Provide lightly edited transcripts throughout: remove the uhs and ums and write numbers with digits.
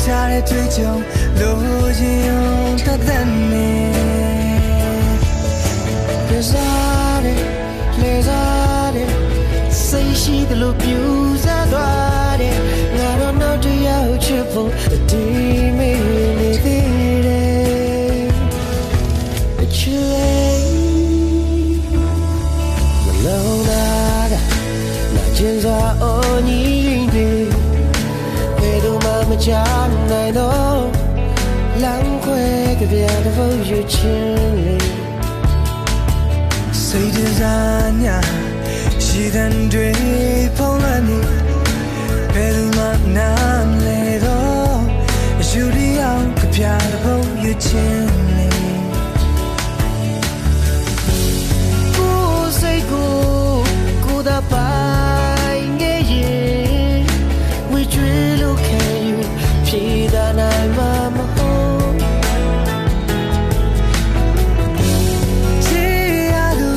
ထားတဲ့တွေ့ကြုံလိုချင်အောင်တသက်နေပြစားတယ်လေစားတယ်စိတ်ရှိတယ်လို့ပြူစားသွားတယ်ငါတော့နောက်တစ်ယောက်ချစ်ဖို့ဒီမေးနေသေးတယ်အချစ်မလုံးလာတာနာကျင်စွာအိုညီနေဘယ်သူမှမချမ်းနိုင်တော့လမ်းခွဲကြပြတဲ့ဘုရားချင်းလေးစိတ်ဒဇာညာရှိတဲ့တွေဖုံးလွှမ်းနေဘယ်သူမှနားမလဲတော့ယူရီအောင်ကြပြတဲ့ဘုရားချင်းလေးကိုယ်စိတ်ကိုသာပိုင်ခဲ့ရင်ဝေကျွေးလို့ခဲ့ယူဖြေတာနိုင်မှာမဟုတ်ချေရသူ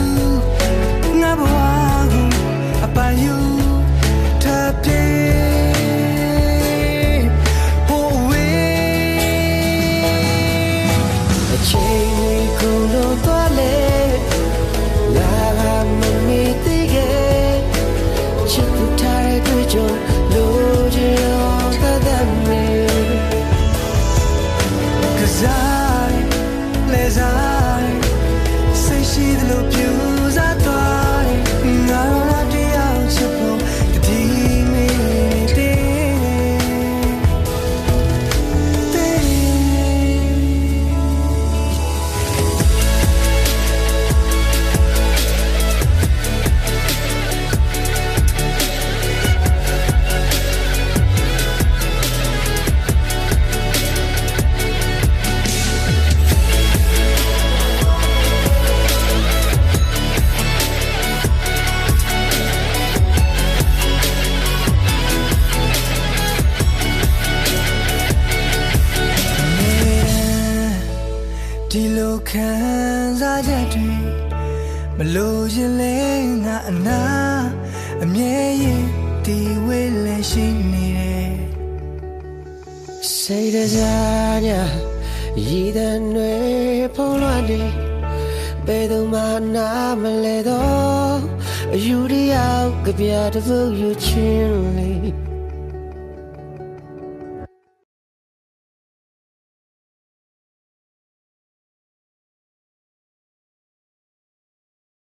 ငါဘဝကိုအပိုင်ယူထပ်ပြေဟိုဝေးအချိန်ကိုလို့သွားလေလာမမီတိခဲ့ချစ်သူထားတဲ့တွေ့ကြုံလိုချင်အောင်တသက်မေ 'Cause I les I say she the look you za toi na na ti out chip for the teamဒီလိုခံစားချက်တွေမလို့ရင်လဲငါအနာအမြဲရင်ဒီဝေးလဲရှိနေတယ်စိတ်တစားညာရည်တဲ့တွေဖုံးလွှမ်းနေဘယ်သူမှနားမလဲတော့အယူတယောက်ကပြတဲ့ဘုရားချင်းလေး